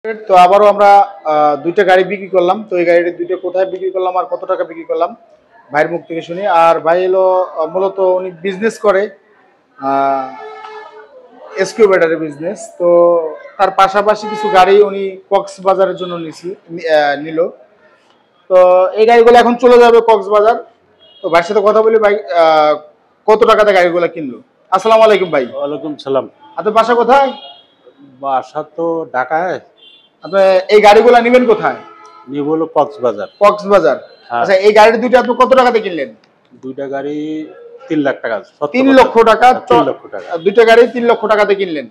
তো আবারও আমরা দুইটা গাড়ি বিক্রি করলাম। তো এই গাড়িটা দুইটা কোথায় বিক্রি করলাম আর কত টাকা বিক্রি করলাম ভাইয়ের মুখ থেকে শুনি। আর ভাই এলো মূলত উনি বিজনেস করে, এক্সকিউভেটরের বিজনেস। তো তার পাশাপাশি কিছু গাড়ি উনি কক্সবাজারের জন্য নিল। তো এই গাড়িগুলো এখন চলে যাবে কক্সবাজার। তো ভাইয়ের সাথে কথা বলি, ভাই কত টাকাতে গাড়িগুলো কিনলো। আসসালামু আলাইকুম ভাই। ওয়ালাইকুম সালাম। আপনার বাসা কোথায়? বাসা তো ঢাকায়। আপনি এই গাড়িগুলো নেবেন কোথায়? নিব হলো কক্সবাজার। কক্সবাজার। হ্যাঁ। আচ্ছা, এই গাড়িটা দুইটা আপনি কত টাকাতে কিনলেন? দুইটা গাড়ি 3 লাখ টাকা। 3 লক্ষ টাকা। 3 লক্ষ টাকা। দুইটা গাড়ি 3 লক্ষ টাকাতে কিনলেন।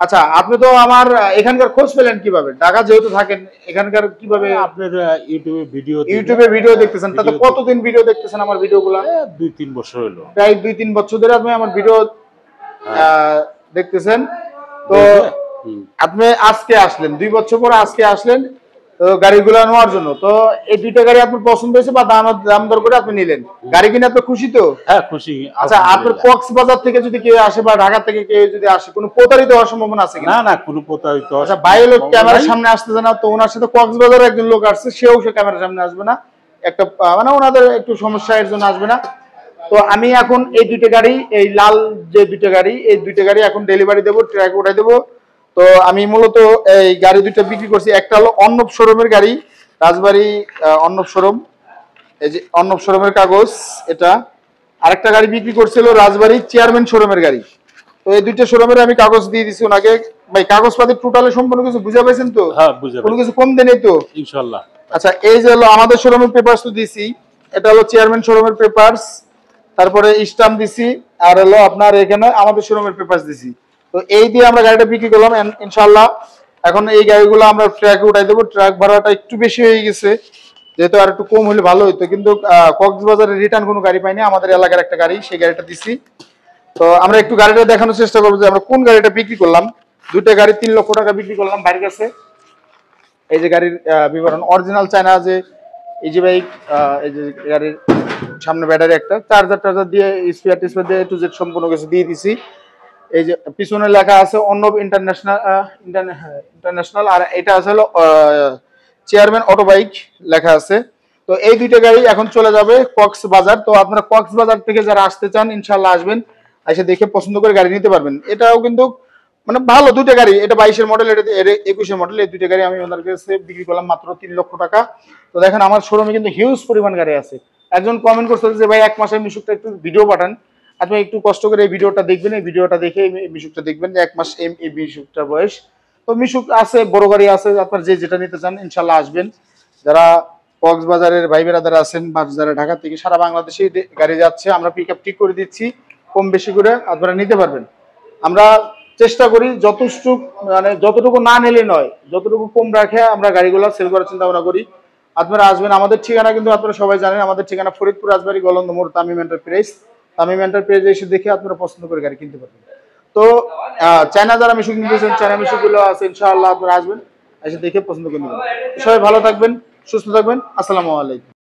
আচ্ছা, আপনি তো আমার এখানকার খোঁজ পেলেন কিভাবে? ঢাকা যেহেতু থাকেন, এখানকার কিভাবে? আপনার ইউটিউবে ভিডিও দেখতেছেন। তাতে কতদিন ভিডিও দেখতেছেন আমার ভিডিওগুলো? 2-3 বছর হলো। প্রায় 2-3 বছর ধরে আপনি আমার ভিডিও দেখতেছেন। তো আপনি আজকে আসলেন, 2 বছর পরে আজকে আসলেন তো গাড়িগুলো নেওয়ার জন্য। তো এই দুইটা গাড়ি আপনার পছন্দ হয়েছে বা দাম দর করে আপনি নিলেন, গাড়ি কিনে আপনি খুশি তো? হ্যাঁ, খুশি। আচ্ছা, আপনার কক্সবাজার থেকে যদি কেউ আসে বা ঢাকা থেকে কেউ যদি আসে, কোনো প্রতারিত হওয়ার সম্ভাবনা আছে কিনা? না না, কোনো প্রতারিত। আচ্ছা, ভাই লোক ক্যামেরার সামনে আসতেছে না, তো ওনার সাথে কক্সবাজারের একজন লোক আসছে, সেও সে ক্যামেরার সামনে আসবে না। একটা মানে ওনাদের একটু সমস্যা, এর জন্য আসবে না। তো আমি এখন এই দুইটা গাড়ি, এই লাল যে দুইটা গাড়ি, এই দুইটা গাড়ি এখন ডেলিভারি দেবো, ট্রাক উঠাই দেবো। তো আমি মূলত এই গাড়ি দুইটা বিক্রি করছি। একটা হলো অর্ণব শোরুমের গাড়ি, রাজবাড়ী অর্ণব শোরুম। এই যে অর্ণব শোরুমের কাগজ এটা। আরেকটা গাড়ি বিক্রি করছিল রাজবাড়ী চেয়ারম্যান শোরুমের গাড়ি। তো এই দুইটা শোরুমের আমি কাগজ দিয়ে দিছি ওনাকে। ভাই, কাগজপাতি টোটালে সম্পূর্ণ কিছু বুঝা পাইছেন তো? হ্যাঁ, বুঝা কোনো কিছু কম দেনই তো ইনশাআল্লাহ। আচ্ছা, এই যে হলো আমাদের শোরুমের পেপারস তো দিছি। এটা হলো চেয়ারম্যান শোরুমের পেপারস, তারপরে স্টাম্প দিছি, আর হলো আপনার এখানে আমাদের শোরুমের পেপারস দিছি। তো এই দিয়ে আমরা গাড়িটা বিক্রি করলাম ইনশাআল্লাহ। এখন এই গাড়িগুলো আমরা ট্রাকে উঠাই দেবো। ট্রাক ভাড়াটা একটু বেশি হয়ে গেছে, যেহেতু আর একটু কম হলে ভালো হইতো, কিন্তু কক্সবাজারে রিটার্ন কোনো গাড়ি পাইনি। আমাদের এলাকার একটা গাড়ি, সেই গাড়িটা দিছি। তো আমরা একটু গাড়িটা দেখানোর চেষ্টা করবো যে আমরা কোন গাড়িটা বিক্রি করলাম। দুইটা গাড়ি 3 লক্ষ টাকা বিক্রি করলাম ভাইয়ের কাছে। এই যে গাড়ির বিবরণ অরিজিনাল চায়না, যে এই যে বাইক, এই যে গাড়ির সামনে ব্যাটারি, একটা চার্জার দিয়ে, স্পেয়ার টিস্পেয়ার দিয়ে টু জেড সম্পূর্ণ কিছু দিয়ে দিছি। এই যে পিছনে লেখা আছে অর্ণব ইন্টারন্যাশনাল, আর এটা আছে হলো চেয়ারম্যান অটো বাইক লেখা আছে। তো এই দুইটা গাড়ি এখন চলে যাবে কক্সবাজার। তো আপনারা কক্সবাজার থেকে যারা আসতে চান ইনশাল্লাহ আসবেন, এসে দেখে পছন্দ করে গাড়ি নিতে পারবেন। এটাও কিন্তু মানে ভালো দুইটা গাড়ি, এটা 22-এর মডেল, এটা 21-এর মডেল। এই দুইটা গাড়ি আমি ওনার কাছে বিক্রি করলাম মাত্র 3 লক্ষ টাকা। তো দেখেন আমার শোরুমে কিন্তু হিউজ পরিমাণ গাড়ি আছে। একজন কমেন্ট করছে যে ভাই 1 মাসের মিশুকটা একটু ভিডিও পাঠান। আপনি একটু কষ্ট করে এই ভিডিওটা দেখবেন, এই ভিডিওটা দেখে এই মিশুকটা দেখবেন যে 1 মাস এই মিশুকটার বয়স। তো মিশুক আছে, বড় গাড়ি আছে, আপনার যেটা নিতে চান ইনশাল্লাহ আসবেন। যারা কক্সবাজারের ভাই বেরাদার আছেন বা যারা ঢাকা থেকে সারা বাংলাদেশে গাড়ি যাচ্ছে, আমরা পিক আপ ঠিক করে দিচ্ছি কম বেশি করে, আপনারা নিতে পারবেন। আমরা চেষ্টা করি যতটুকু না নিলে নয়, যতটুকু কম রাখে আমরা গাড়িগুলো সেল করার চিন্তা ভাবনা করি। আপনারা আসবেন। আমাদের ঠিকানা কিন্তু আপনারা সবাই জানেন, আমাদের ঠিকানা ফরিদপুর রাজবাড়ী গলন্দ মোড়, তামিম এন্টারপ্রাইজ। তামিম এন্টারপ্রাইজে এসে দেখে আপনারা পছন্দ করে গাড়ি কিনতে পারবেন। তো চায়না যারা মিশুক নিতেছেন, চায়না মিশুকগুলো আছে, ইনশাআল্লাহ আপনারা আসবেন, এসে দেখে পছন্দ করে নেবেন। সবাই ভালো থাকবেন, সুস্থ থাকবেন। আসসালামু আলাইকুম।